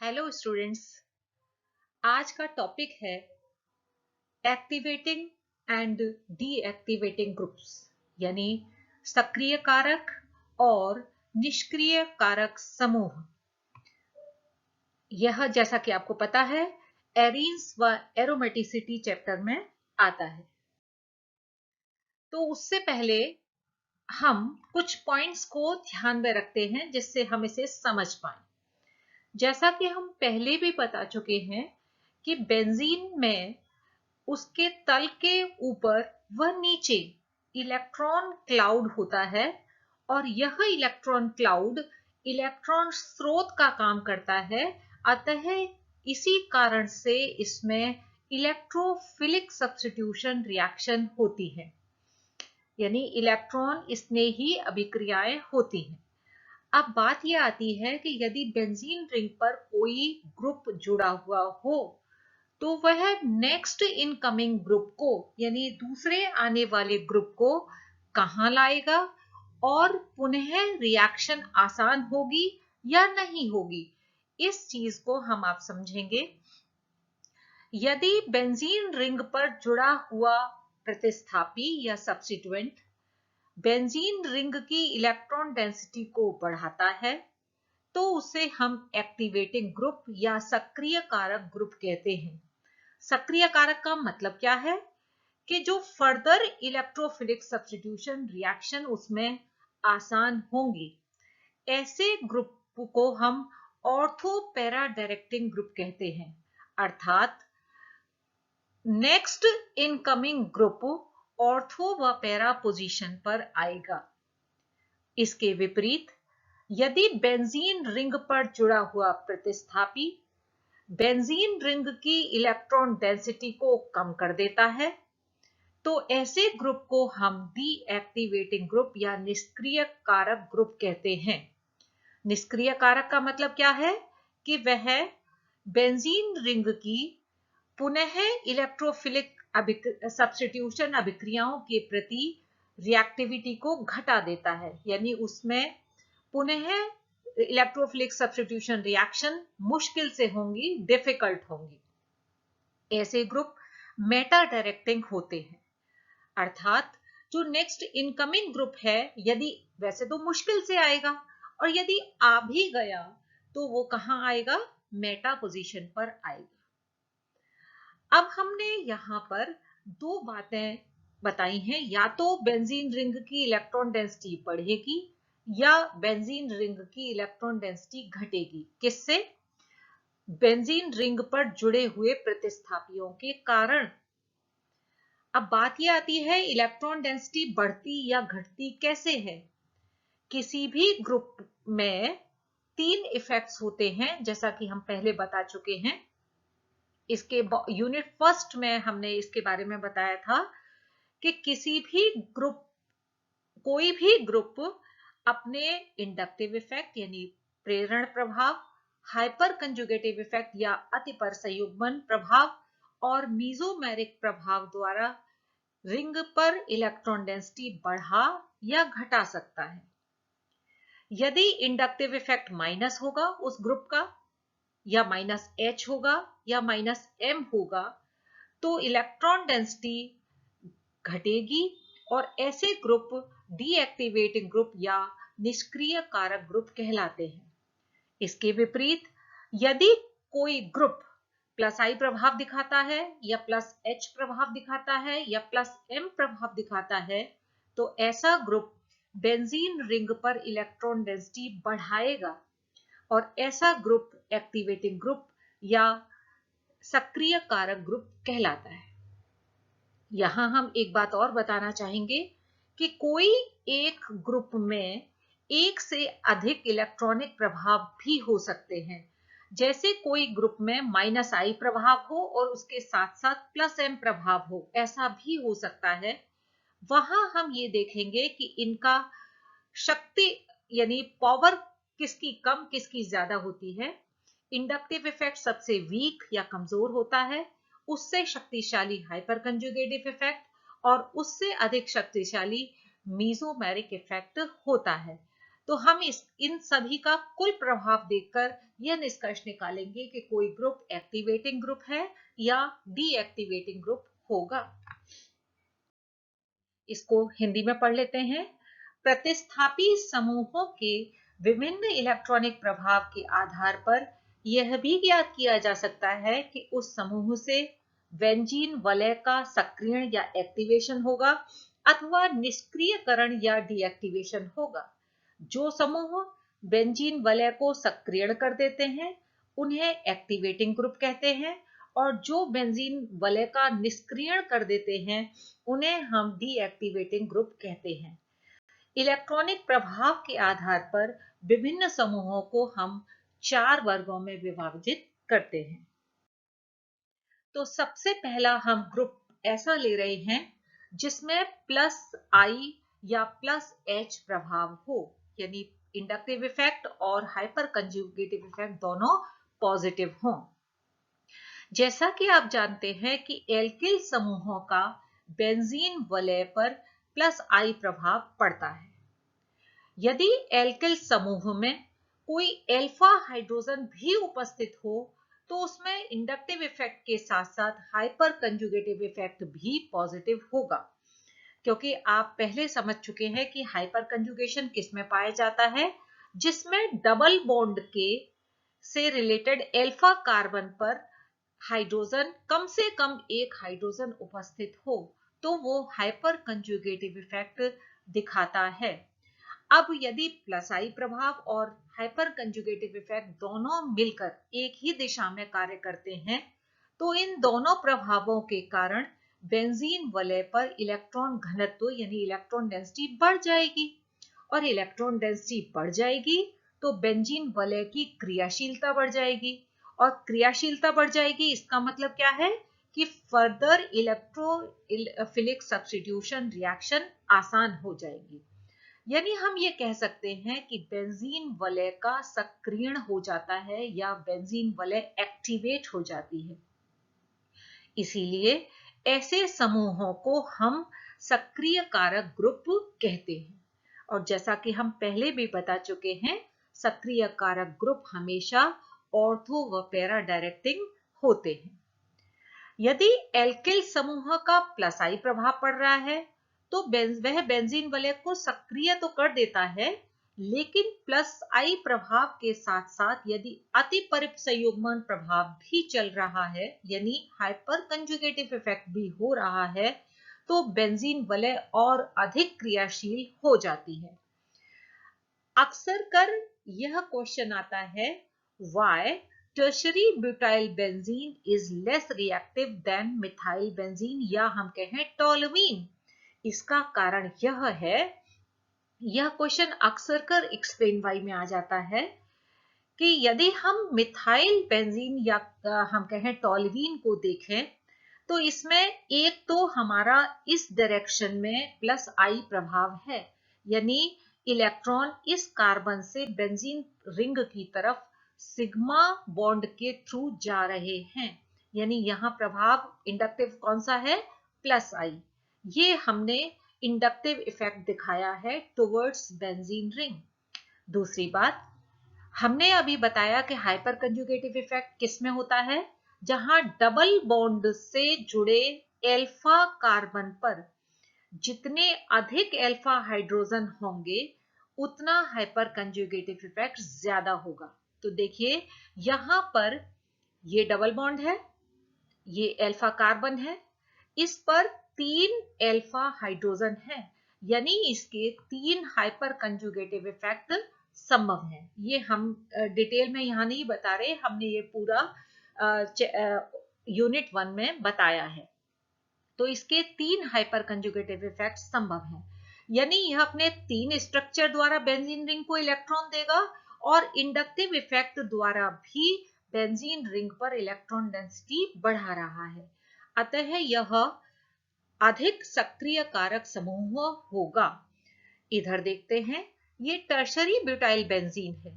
Hello students. आज का topic है एक्टिवेटिंग एंड डीएक्टिवेटिंग ग्रुप्स, यानी सक्रिय कारक और निष्क्रिय कारक समूह। यह जैसा कि आपको पता है एरीन्स व एरोमेटिसिटी चैप्टर में आता है। तो उससे पहले हम कुछ पॉइंट्स को ध्यान में रखते हैं जिससे हम इसे समझ पाए। जैसा कि हम पहले भी बता चुके हैं कि बेंजीन में उसके तल के ऊपर व नीचे इलेक्ट्रॉन क्लाउड होता है और यह इलेक्ट्रॉन क्लाउड इलेक्ट्रॉन स्रोत का काम करता है। अतः इसी कारण से इसमें इलेक्ट्रोफिलिक सब्स्टिट्यूशन रिएक्शन होती है, यानी इलेक्ट्रॉन स्नेही अभिक्रियाएं होती हैं। अब बात यह आती है कि यदि बेंजीन रिंग पर कोई ग्रुप जुड़ा हुआ हो तो वह नेक्स्ट इनकमिंग ग्रुप को, यानी दूसरे आने वाले ग्रुप को कहां लाएगा और पुनः रिएक्शन आसान होगी या नहीं होगी, इस चीज को हम आप समझेंगे। यदि बेंजीन रिंग पर जुड़ा हुआ प्रतिस्थापी या सब्स्टिट्यूएंट बेंजीन रिंग की इलेक्ट्रॉन डेंसिटी को बढ़ाता है तो उसे हम एक्टिवेटिंग ग्रुप या सक्रिय कारक ग्रुप कहते हैं। सक्रिय कारक का मतलब क्या है कि जो फर्दर इलेक्ट्रोफिलिक सब्स्टिट्यूशन रिएक्शन उसमें आसान होंगी, ऐसे ग्रुप को हम ऑर्थो पैरा डायरेक्टिंग ग्रुप कहते हैं। अर्थात नेक्स्ट इनकमिंग ग्रुप ऑर्थो व पैरा पोजीशन पर आएगा। इसके विपरीत यदि बेंजीन रिंग पर जुड़ा हुआ प्रतिस्थापी बेंजीन रिंग की इलेक्ट्रॉन डेंसिटी को कम कर देता है तो ऐसे ग्रुप को हम डीएक्टिवेटिंग ग्रुप या निष्क्रिय कारक ग्रुप कहते हैं। निष्क्रिय कारक का मतलब क्या है कि वह बेंजीन रिंग की पुनः इलेक्ट्रोफिलिक सब्स्टिट्यूशन अभिक्रियाओं के प्रति रिएक्टिविटी को घटा देता है, यानी उसमें पुनः इलेक्ट्रोफिलिक सब्स्टिट्यूशन रिएक्शन मुश्किल से होंगी, डिफिकल्ट होंगी। ऐसे ग्रुप मेटा डायरेक्टिंग होते हैं। अर्थात जो नेक्स्ट इनकमिंग ग्रुप है, यदि वैसे तो मुश्किल से आएगा और यदि आ भी गया तो वो कहां आएगा, मेटा पोजीशन पर आएगा। अब हमने यहां पर दो बातें बताई हैं, या तो बेंजीन रिंग की इलेक्ट्रॉन डेंसिटी बढ़ेगी या बेंजीन रिंग की इलेक्ट्रॉन डेंसिटी घटेगी। किससे? बेंजीन रिंग पर जुड़े हुए प्रतिस्थापियों के कारण। अब बात यह आती है इलेक्ट्रॉन डेंसिटी बढ़ती या घटती कैसे है। किसी भी ग्रुप में तीन इफेक्ट्स होते हैं, जैसा कि हम पहले बता चुके हैं। इसके यूनिट फर्स्ट में हमने इसके बारे में बताया था कि किसी भी ग्रुप, कोई भी ग्रुप अपने इंडक्टिव इफेक्ट यानी प्रेरण प्रभाव, हाइपर कंजुगेटिव इफेक्ट या अतिपर संयुग्मन प्रभाव और मीजोमेरिक प्रभाव द्वारा रिंग पर इलेक्ट्रॉन डेंसिटी बढ़ा या घटा सकता है। यदि इंडक्टिव इफेक्ट माइनस होगा उस ग्रुप का, या माइनस एच होगा या माइनस एम होगा, तो इलेक्ट्रॉन डेंसिटी घटेगी और ऐसे ग्रुप डीएक्टिवेटिंग ग्रुप या निष्क्रिय कारक ग्रुप कहलाते हैं। इसके विपरीत यदि कोई ग्रुप प्लस आई प्रभाव दिखाता है या प्लस एच प्रभाव दिखाता है या प्लस एम प्रभाव दिखाता है तो ऐसा ग्रुप बेंजीन रिंग पर इलेक्ट्रॉन डेंसिटी बढ़ाएगा और ऐसा ग्रुप एक्टिवेटिंग ग्रुप या सक्रिय कारक ग्रुप कहलाता है। यहां हम एक बात और बताना चाहेंगे कि कोई एक ग्रुप में एक से अधिक इलेक्ट्रॉनिक प्रभाव भी हो सकते हैं। जैसे कोई ग्रुप में माइनस आई प्रभाव हो और उसके साथ साथ प्लस एम प्रभाव हो, ऐसा भी हो सकता है। वहां हम ये देखेंगे कि इनका शक्ति यानी पावर किसकी कम किसकी ज्यादा होती है। इंडक्टिव इफेक्ट सबसे वीक या कमजोर होता है, उससे शक्तिशाली हाइपर कंजुगेटिव इफेक्ट और उससे अधिक शक्तिशाली मीजोमेरिक इफेक्ट होता है। तो हम इन सभी का कुल प्रभाव देखकर यह निष्कर्ष निकालेंगे कि कोई ग्रुप एक्टिवेटिंग ग्रुप है या डीएक्टिवेटिंग ग्रुप होगा। इसको हिंदी में पढ़ लेते हैं। प्रतिस्थापी समूहों के विभिन्न इलेक्ट्रॉनिक प्रभाव के आधार पर यह भी ज्ञात किया जा सकता है कि उस समूह से बेंजीन वलय का सक्रियण या एक्टिवेशन होगा अथवा निष्क्रियकरण या डीएक्टिवेशन होगा। जो समूह बेंजीन वलय को सक्रियण कर देते हैं उन्हें एक्टिवेटिंग ग्रुप कहते हैं, और जो बेंजीन वलय का निष्क्रियण कर देते हैं उन्हें हम डीएक्टिवेटिंग ग्रुप कहते हैं। इलेक्ट्रॉनिक प्रभाव के आधार पर विभिन्न समूहों को हम 4 वर्गों में विभाजित करते हैं। तो सबसे पहला हम ग्रुप ऐसा ले रहे हैं जिसमें +I या +H प्रभाव हो, यानी इंडक्टिव इफेक्ट और हाइपर कंजुगेटिव इफेक्ट दोनों पॉजिटिव हों। जैसा कि आप जानते हैं कि एल्किल समूहों का बेंजीन वलय पर +I प्रभाव पड़ता है। यदि एल्किल समूह में कोई अल्फा हाइड्रोजन भी उपस्थित हो तो उसमें इंडक्टिव इफेक्ट के साथ साथ हाइपर कंजुगेटिव इफेक्ट भी पॉजिटिव होगा, क्योंकि आप पहले समझ चुके हैं कि हाइपर कंजुगेशन किसमें पाया जाता है, जिसमें डबल बॉन्ड के से रिलेटेड अल्फा कार्बन पर हाइड्रोजन कम से कम एक हाइड्रोजन उपस्थित हो तो वो हाइपर कंजुगेटिव इफेक्ट दिखाता है। अब यदि +I प्रभाव और हाइपर कंजुगेटिव इफेक्ट दोनों मिलकर एक ही दिशा में कार्य करते हैं तो इन दोनों प्रभावों के कारण बेंजीन वलय पर इलेक्ट्रॉन घनत्व यानी इलेक्ट्रॉन डेंसिटी बढ़ जाएगी, और इलेक्ट्रॉन डेंसिटी बढ़ जाएगी तो बेंजीन वलय की क्रियाशीलता बढ़ जाएगी, और क्रियाशीलता बढ़ जाएगी इसका मतलब क्या है कि फर्दर इलेक्ट्रोफिलिक सब्स्टिट्यूशन रिएक्शन आसान हो जाएगी। यानी हम ये कह सकते हैं कि बेंजीन वलय का सक्रियण हो जाता है या बेंजीन वलय एक्टिवेट हो जाती है। इसीलिए ऐसे समूहों को हम सक्रिय कारक ग्रुप कहते हैं, और जैसा कि हम पहले भी बता चुके हैं सक्रिय कारक ग्रुप हमेशा ऑर्थो व पैरा डायरेक्टिंग होते हैं। यदि एल्किल समूह का +I प्रभाव पड़ रहा है तो वह बेंजीन वलय को सक्रिय तो कर देता है, लेकिन +I प्रभाव के साथ साथ यदि अति परिसंयुग्मन प्रभाव भी चल रहा है यानी हाइपर कंजुगेटिव इफेक्ट भी हो रहा है तो बेंजीन वलय और अधिक क्रियाशील हो जाती है। अक्सर कर यह क्वेश्चन आता है, why tertiary butyl benzene is less reactive than methyl benzene या हम कहें टोल्यूइन। इसका कारण यह है, यह क्वेश्चन अक्सर कर एक्सप्लेन वाई में आ जाता है कि यदि हम मिथाइल बेंजीन या हम कहें टोल्यूइन को देखें तो इसमें एक तो हमारा इस डायरेक्शन में +I प्रभाव है, यानी इलेक्ट्रॉन इस कार्बन से बेंजीन रिंग की तरफ सिग्मा बॉन्ड के थ्रू जा रहे हैं, यानी यहां प्रभाव इंडक्टिव कौन सा है, +I। ये हमने इंडक्टिव इफेक्ट दिखाया है टुवर्ड्स बेंजीन रिंग। दूसरी बात, हमने अभी बताया कि हाइपर कंजुगेटिव इफेक्ट किसमें होता है, जहां डबल बॉन्ड से जुड़े अल्फा कार्बन पर जितने अधिक अल्फा हाइड्रोजन होंगे उतना हाइपर कंजुगेटिव इफेक्ट ज्यादा होगा। तो देखिए यहां पर ये डबल बॉन्ड है, ये अल्फा कार्बन है, इस पर 3 अल्फा हाइड्रोजन है, यानी इसके 3 हाइपर कंजुगेटिव इफेक्ट संभव है। ये हम डिटेल में यहां नहीं बता रहे, हमने ये पूरा यूनिट 1 में बताया है। तो इसके 3 हाइपर कंजुगेटिव इफेक्ट संभव हैं, यानी यह अपने 3 स्ट्रक्चर द्वारा बेंजीन रिंग को इलेक्ट्रॉन देगा और इंडक्टिव इफेक्ट द्वारा भी बेंजीन रिंग पर इलेक्ट्रॉन डेंसिटी बढ़ा रहा है। अतः यह अधिक सक्रिय कारक समूह होगा। इधर देखते हैं, ये टर्शरी ब्यूटाइल बेंजीन है।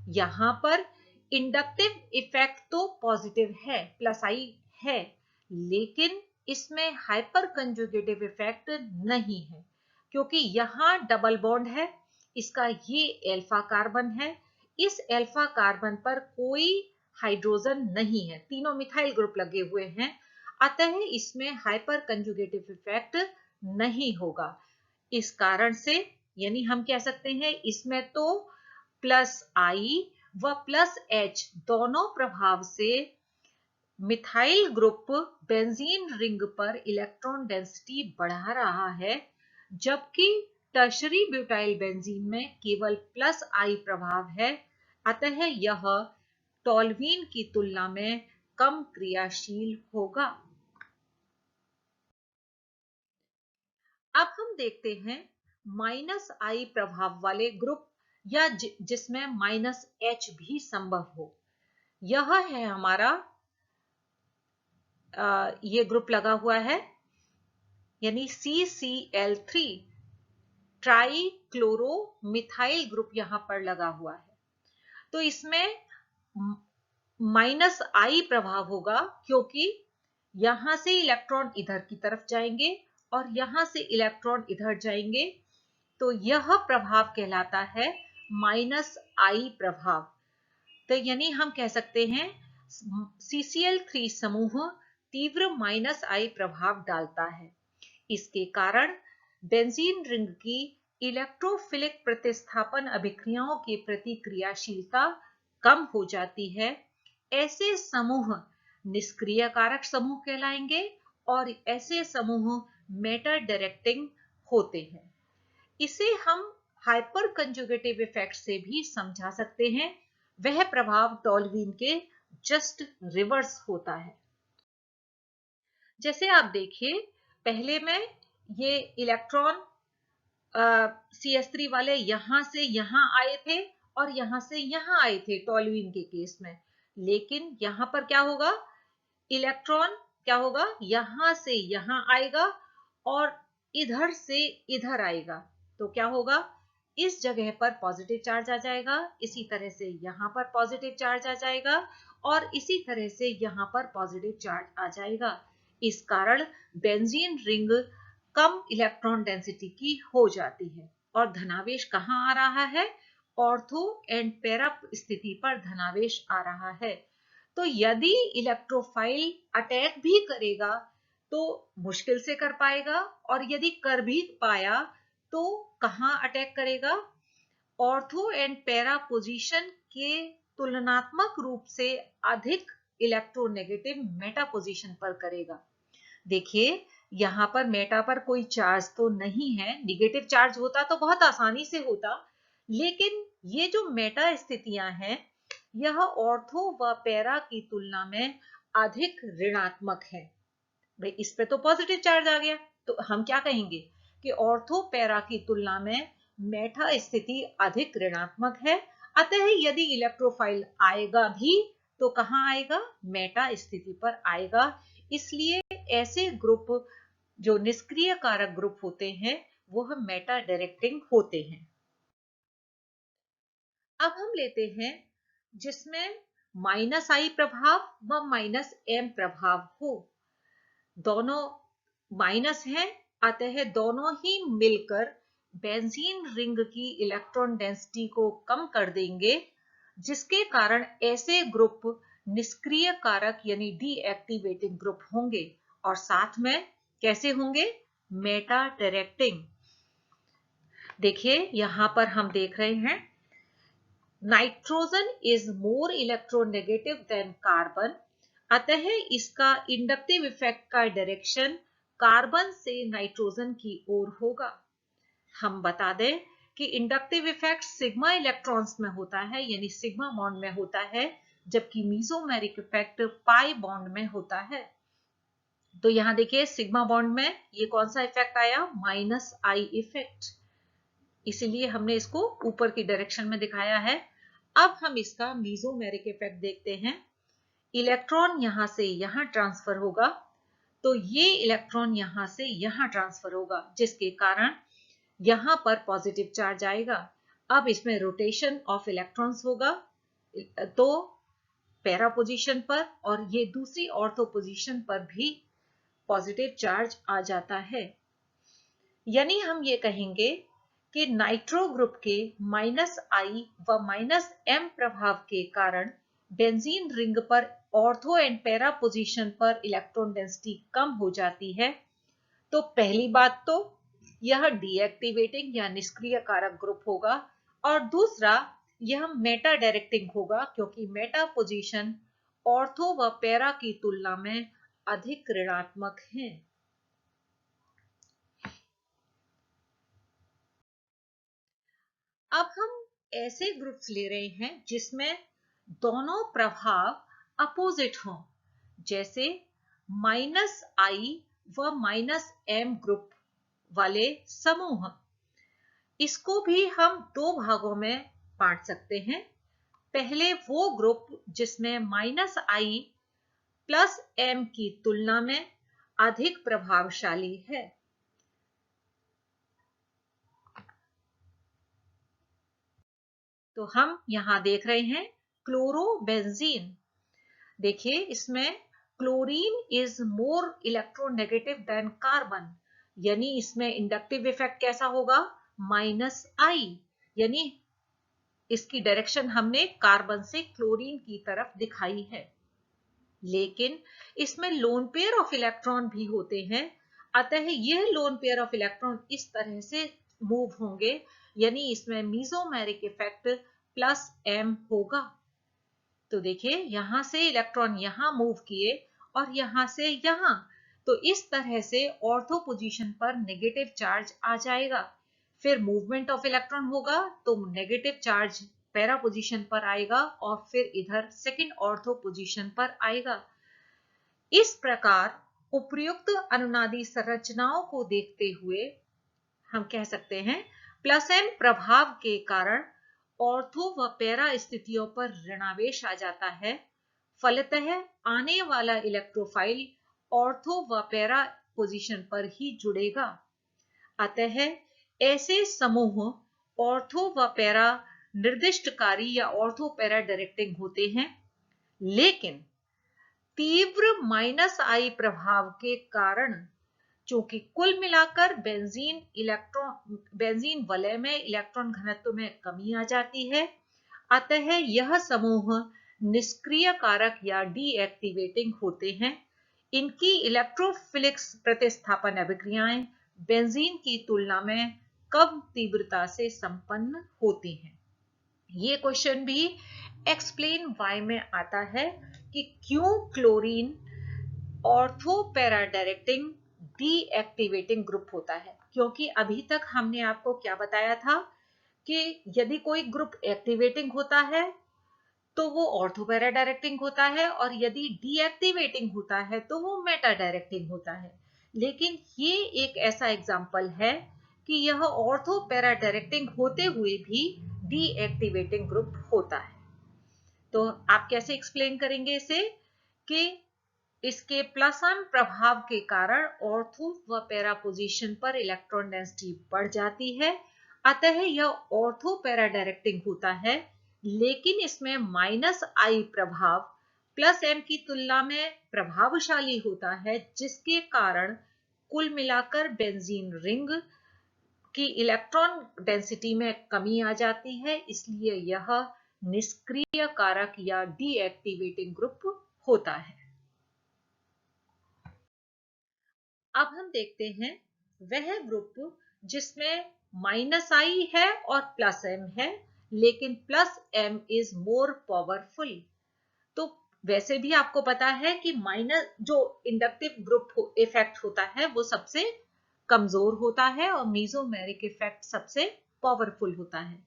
यहां पर इंडक्टिव इफेक्ट तो पॉजिटिव है, +I है, लेकिन इसमें हाइपर कंजुगेटिव इफेक्ट नहीं है, क्योंकि यहां डबल बॉन्ड है, इसका ये अल्फा कार्बन है, इस अल्फा कार्बन पर कोई हाइड्रोजन नहीं है, तीनों मिथाइल ग्रुप लगे हुए हैं, अतः इसमें हाइपर कंजुगेटिव इफेक्ट नहीं होगा। इस कारण से यानी हम कह सकते हैं इसमें तो प्लस आई व प्लस एच दोनों प्रभाव से मिथाइल ग्रुप बेंजीन रिंग पर इलेक्ट्रॉन डेंसिटी बढ़ा रहा है, जबकि टर्शरी ब्यूटाइल बेंजीन में केवल प्लस आई प्रभाव है, अतः यह टोल्यूइन की तुलना में कम क्रियाशील होगा। अब हम देखते हैं माइनस आई प्रभाव वाले ग्रुप या जिसमें माइनस एच भी संभव हो। यह है हमारा ये ग्रुप लगा हुआ है, यानी CCl3 try chloro methyl group यहां पर लगा हुआ है। तो इसमें माइनस आई प्रभाव होगा, क्योंकि यहां से इलेक्ट्रॉन इधर की तरफ जाएंगे और यहां से इलेक्ट्रॉन इधर जाएंगे, तो यह प्रभाव कहलाता है माइनस आई प्रभाव। तो यानी हम कह सकते हैं CCl3 समूह तीव्र माइनस आई प्रभाव डालता है। इसके कारण बेंजीन रिंग की इलेक्ट्रोफिलिक प्रतिस्थापन अभिक्रियाओं के प्रति क्रियाशीलता कम हो जाती है। ऐसे समूह निष्क्रिय कारक समूह कहलाएंगे और ऐसे समूह मेटा डायरेक्टिंग होते हैं। इसे हम हाइपर कंजुगेटिव इफेक्ट से भी समझा सकते हैं। वह प्रभाव टोल्यूइन के जस्ट रिवर्स होता है। जैसे आप देखिए, पहले में ये इलेक्ट्रॉन CS3 वाले यहां से यहां आए थे और यहां से यहां आए थे टोल्यूइन के केस में, लेकिन यहां पर क्या होगा, इलेक्ट्रॉन क्या होगा, यहां से यहां आएगा और इधर से इधर आएगा, तो क्या होगा, इस जगह पर पॉजिटिव चार्ज आ जाएगा, इसी तरह से यहां पर पॉजिटिव चार्ज आ जाएगा और इसी तरह से यहां पर पॉजिटिव चार्ज आ जाएगा। इस कारण बेंजीन रिंग कम इलेक्ट्रॉन डेंसिटी की हो जाती है और धनावेश कहां आ रहा है, ऑर्थो एंड पैरा स्थिति पर धनावेश आ रहा है। तो यदि इलेक्ट्रोफाइल अटैक भी करेगा तो मुश्किल से कर पाएगा, और यदि कर भी पाया तो कहां अटैक करेगा, ऑर्थो एंड पैरा पोजीशन के तुलनात्मक रूप से अधिक इलेक्ट्रोनेगेटिव मेटा पोजीशन पर करेगा। देखिए, यहां पर मेटा पर कोई चार्ज तो नहीं है, निगेटिव चार्ज होता तो बहुत आसानी से होता, लेकिन ये जो मेटा स्थितियां हैं यह ऑर्थो व पैरा की तुलना में अधिक ऋणात्मक है। भाई इस पे तो पॉजिटिव चार्ज आ गया, तो हम क्या कहेंगे कि ऑर्थो पैरा की तुलना में मेटा स्थिति अधिक ऋणात्मक है, अतः यदि इलेक्ट्रोफाइल आएगा भी तो कहां आएगा, मेटा स्थिति पर आएगा। इसलिए ऐसे ग्रुप जो निष्क्रिय कारक ग्रुप होते हैं वह मेटा डायरेक्टिंग होते हैं। अब हम लेते हैं जिसमें माइनस आई प्रभाव व माइनस एम प्रभाव हो। दोनों माइनस हैं, अतः दोनों ही मिलकर बेंजीन रिंग की इलेक्ट्रॉन डेंसिटी को कम कर देंगे, जिसके कारण ऐसे ग्रुप निष्क्रिय कारक यानी डीएक्टिवेटिंग ग्रुप होंगे और साथ में कैसे होंगे, मेटा डायरेक्टिंग। देखिए यहां पर हम देख रहे हैं nitrogen is more electronegative than carbon, अतः इसका इंडक्टिव इफेक्ट का डायरेक्शन कार्बन से नाइट्रोजन की ओर होगा। हम बता दें कि इंडक्टिव इफेक्ट सिग्मा इलेक्ट्रॉन्स में होता है, यानी सिग्मा बॉन्ड में होता है, जबकि मीसोमेरिक इफेक्ट पाई बॉन्ड में होता है। तो यहां देखिए सिग्मा बॉन्ड में ये कौन सा इफेक्ट आया, माइनस आई इफेक्ट, इसीलिए हमने इसको ऊपर की डायरेक्शन में दिखाया है। अब हम इसका मीसोमेरिक इफेक्ट देखते हैं। इलेक्ट्रॉन यहां से यहां ट्रांसफर होगा, तो ये इलेक्ट्रॉन यहां से यहां ट्रांसफर होगा, जिसके कारण यहां पर पॉजिटिव चार्ज आएगा। अब इसमें रोटेशन ऑफ इलेक्ट्रॉन्स होगा, तो पैरा पोजीशन पर और ये दूसरी ऑर्थो पोजीशन पर भी पॉजिटिव चार्ज आ जाता है। यानी हम ये कहेंगे कि नाइट्रो ग्रुप के -I व -M प्रभाव के कारण बेंजीन रिंग पर ऑर्थो एंड पैरा पोजीशन पर इलेक्ट्रॉन डेंसिटी कम हो जाती है। तो पहली बात तो यह डीएक्टिवेटिंग या निष्क्रिय कारक ग्रुप होगा, और दूसरा यह मेटा डायरेक्टिंग होगा, क्योंकि मेटा पोजीशन ऑर्थो व पैरा की तुलना में अधिक ऋणात्मक है। अब हम ऐसे ग्रुप्स ले रहे हैं जिसमें दोनों प्रभाव अपोजिट हों, जैसे -I व -M ग्रुप वाले समूह। इसको भी हम दो भागों में बांट सकते हैं। पहले वो ग्रुप जिसमें -I प्लस M की तुलना में अधिक प्रभावशाली है। तो हम यहां देख रहे हैं क्लोरोबेंजीन। देखिए, इसमें chlorine is more electronegative than carbon, यानी इसमें इंडक्टिव इफेक्ट कैसा होगा, -I, यानी इसकी डायरेक्शन हमने कार्बन से क्लोरीन की तरफ दिखाई है। लेकिन इसमें लोन पेयर ऑफ इलेक्ट्रॉन भी होते हैं, अतः यह लोन पेयर ऑफ इलेक्ट्रॉन इस तरह से मूव होंगे, यानी इसमें मीजोमेरिक इफेक्ट +M होगा। तो देखिए, यहां से इलेक्ट्रॉन यहां मूव किए और यहां से यहां, तो इस तरह से ऑर्थो पोजीशन पर नेगेटिव चार्ज आ जाएगा। फिर मूवमेंट ऑफ इलेक्ट्रॉन होगा तो नेगेटिव चार्ज पैरा पोजीशन पर आएगा और फिर इधर सेकंड ऑर्थो पोजीशन पर आएगा। इस प्रकार उपर्युक्त अनुनादी संरचनाओं को देखते हुए हम कह सकते हैं +M प्रभाव के कारण ऑर्थो व पैरा स्थितियों पर ऋणावेश आ जाता है। फलतः आने वाला इलेक्ट्रोफाइल ऑर्थो व पैरा पोजीशन पर ही जुड़ेगा। अतः ऐसे समूह ऑर्थो व पैरा निर्दिष्टकारी या ऑर्थो पैरा डायरेक्टिंग होते हैं, लेकिन तीव्र -I प्रभाव के कारण चूंकि कुल मिलाकर बेंजीन वलय में इलेक्ट्रॉन घनत्व में कमी आ जाती है, अतः यह समूह निष्क्रिय कारक या डीएक्टिवेटिंग होते हैं। इनकी इलेक्ट्रोफिलिक प्रतिस्थापन अभिक्रियाएं बेंजीन की तुलना में कम तीव्रता से संपन्न होती हैं। ये क्वेश्चन भी एक्सप्लेन वाई में आता है कि क्यों chlorine ortho para directing deactivating group होता है। क्योंकि अभी तक हमने आपको क्या बताया था कि यदि कोई ग्रुप एक्टिवेटिंग होता है तो वो ऑर्थो पैरा डायरेक्टिंग होता है, और यदि डीएक्टिवेटिंग होता है तो वो मेटा डायरेक्टिंग होता है। लेकिन ये एक ऐसा एग्जाम्पल है कि यह ऑर्थो पैरा डायरेक्टिंग होते हुए भी डीएक्टिवेटिंग ग्रुप होता है। तो आप कैसे एक्सप्लेन करेंगे इसे कि इसके +M प्रभाव के कारण ऑर्थो व पैरा पोजीशन पर इलेक्ट्रॉन डेंसिटी बढ़ जाती है, अतः यह ऑर्थो पैरा डायरेक्टिंग होता है। लेकिन इसमें -I प्रभाव +M की तुलना में प्रभावशाली होता है, जिसके कारण कुल मिलाकर बेंजीन रिंग की इलेक्ट्रॉन डेंसिटी में कमी आ जाती है, इसलिए यह निष्क्रिय कारक या डीएक्टिवेटिंग ग्रुप होता है। अब हम देखते हैं वह ग्रुप जिसमें -I है और +M है, लेकिन +M इज मोर पावरफुल। तो वैसे भी आपको पता है कि जो इंडक्टिव ग्रुप इफेक्ट होता है वो सबसे कमजोर होता है और मीजोमेरिक इफेक्ट सबसे पावरफुल होता है।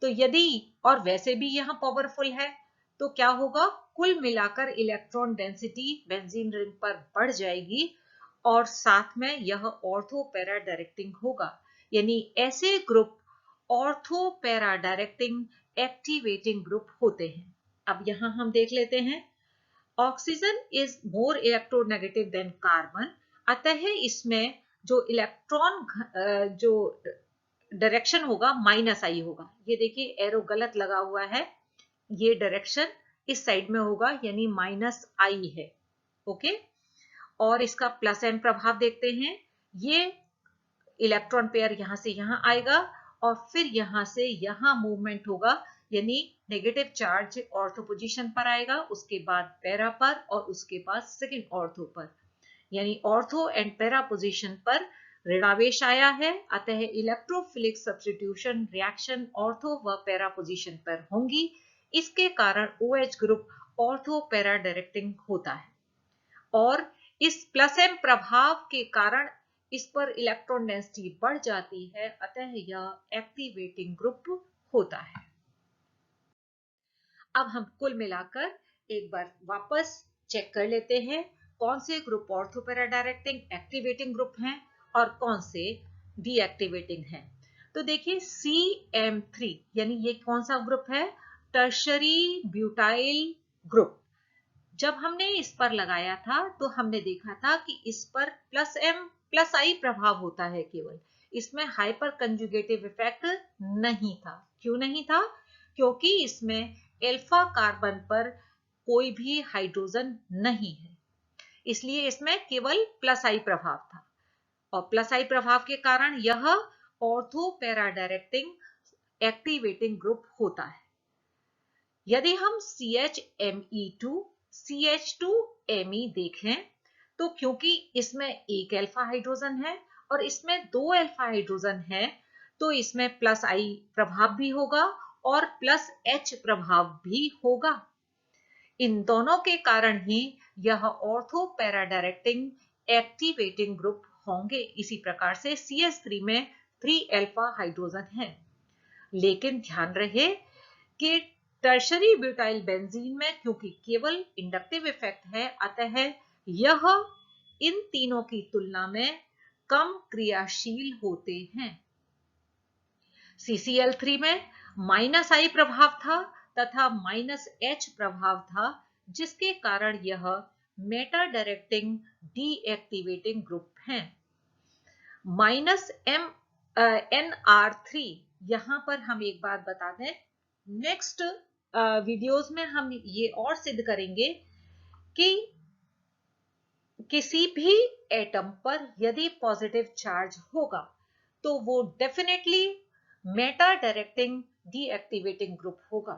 तो यदि और वैसे भी यहां पावरफुल है तो क्या होगा, कुल मिलाकर इलेक्ट्रॉन डेंसिटी बेंजीन रिंग पर बढ़ जाएगी और साथ में यह ऑर्थो पैरा डायरेक्टिंग होगा। यानी ऐसे group ortho para directing activating group होते हैं। अब यहां हम देख लेते हैं, oxygen is more electronegative than carbon, अतः इसमें जो इलेक्ट्रॉन जो डायरेक्शन होगा -I होगा। ये देखिए एरो गलत लगा हुआ है, ये डायरेक्शन इस साइड में होगा, यानी -I है। ओके, और इसका +M प्रभाव देखते हैं, ये इलेक्ट्रॉन पेयर यहां से यहां आएगा और फिर यहां से यहां मूवमेंट होगा, यानी नेगेटिव चार्ज ऑर्थो पोजीशन पर आएगा, उसके बाद पैरा पर और उसके बाद सेकंड ऑर्थो पर, यानी ऑर्थो एंड पैरा पोजीशन पर ऋणावेश आया है। अतः इलेक्ट्रोफिलिक सब्स्टिट्यूशन रिएक्शन ऑर्थो व पैरा पोजीशन पर होंगी। इसके कारण OH group ortho para directing होता है और इस प्लस एम प्रभाव के कारण इस पर इलेक्ट्रॉन डेंसिटी बढ़ जाती है, अतः यह एक्टिवेटिंग ग्रुप होता है। अब हम कुल मिलाकर एक बार वापस चेक कर लेते हैं कौन से group ortho para directing activating group हैं और कौन से डीएक्टिवेटिंग हैं। तो देखिए CM3 यानी ये कौन सा ग्रुप है, टर्शरी ब्यूटाइल ग्रुप। जब हमने इस पर लगाया था तो हमने देखा था कि इस पर प्लस एम प्लस आई प्रभाव होता है केवल, इसमें हाइपर कंजुगेटिव इफेक्ट नहीं था। क्यों नहीं था? क्योंकि इसमें एल्फा कार्बन पर कोई भी हाइड्रोजन नहीं है, इसलिए इसमें केवल प्लस आई प्रभाव था और प्लस आई प्रभाव के कारण यह ortho para directing activating group होता है। यदि हम CHMe2 CH2Me देखें तो क्योंकि इसमें एक अल्फा हाइड्रोजन है और इसमें दो अल्फा हाइड्रोजन है, तो इसमें प्लस आई प्रभाव भी होगा और प्लस H प्रभाव भी होगा। इन दोनों के कारण ही यह ortho para directing activating group होंगे। इसी प्रकार से CH3 में 3 अल्फा हाइड्रोजन है, लेकिन ध्यान रहे कि टर्शरी ब्यूटाइल बेंजीन में क्योंकि केवल इंडक्टिव इफेक्ट है, अतः यह इन तीनों की तुलना में कम क्रियाशील होते हैं। CCl3 में माइनस आई प्रभाव था तथा माइनस H प्रभाव था, जिसके कारण यह मेटा डायरेक्टिंग डीएक्टिवेटिंग ग्रुप है। माइनस NR3, यहां पर हम एक बात बता दें, नेक्स्ट वीडियोस में हम ये और सिद्ध करेंगे कि किसी भी एटम पर यदि पॉजिटिव चार्ज होगा तो वो definitely Meta directing deactivating group होगा।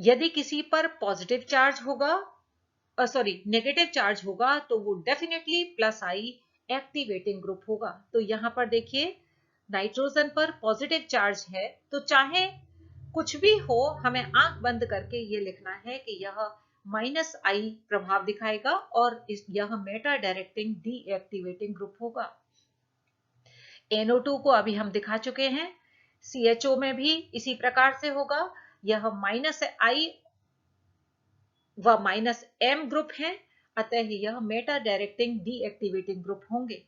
यदि किसी पर पॉजिटिव चार्ज होगा, नेगेटिव चार्ज होगा, तो वो डेफिनेटली प्लस आई एक्टिवेटिंग ग्रुप होगा। तो यहां पर देखिए नाइट्रोजन पर पॉजिटिव चार्ज है, तो चाहे कुछ भी हो हमें आंख बंद करके ये लिखना है कि यह माइनस आई प्रभाव दिखाएगा और यह मेटा डायरेक्टिंग डीएक्टिवेटिंग ग्रुप होगा। NO2 को अभी हम दिखा चुके हैं, CHO में भी इसी प्रकार से होगा, यह माइनस आई व माइनस M ग्रुप है, अतः यह मेटा डायरेक्टिंग डीएक्टिवेटिंग ग्रुप होंगे।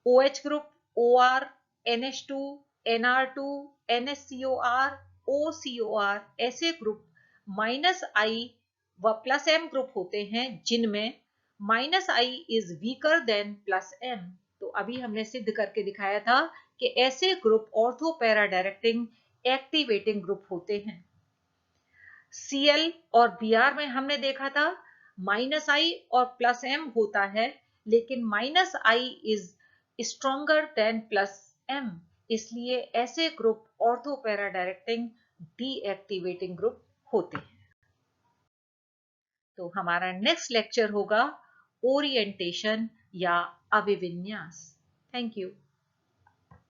OH ग्रुप, OR, NH2, NR2, NHCOR, OCOR ऐसे ग्रुप माइनस आई व प्लस एम ग्रुप होते हैं, जिनमें minus I is weaker than plus M. तो अभी हमने सिद्ध करके दिखाया था कि ऐसे group ortho para directing activating group होते हैं। Cl और Br में हमने देखा था माइनस आई और प्लस एम होता है, लेकिन minus I is stronger than plus M, इसलिए ऐसे group ortho para directing deactivating group होते हैं। तो हमारा नेक्स्ट लेक्चर होगा ओरिएंटेशन या अभिविन्यास। Thank you.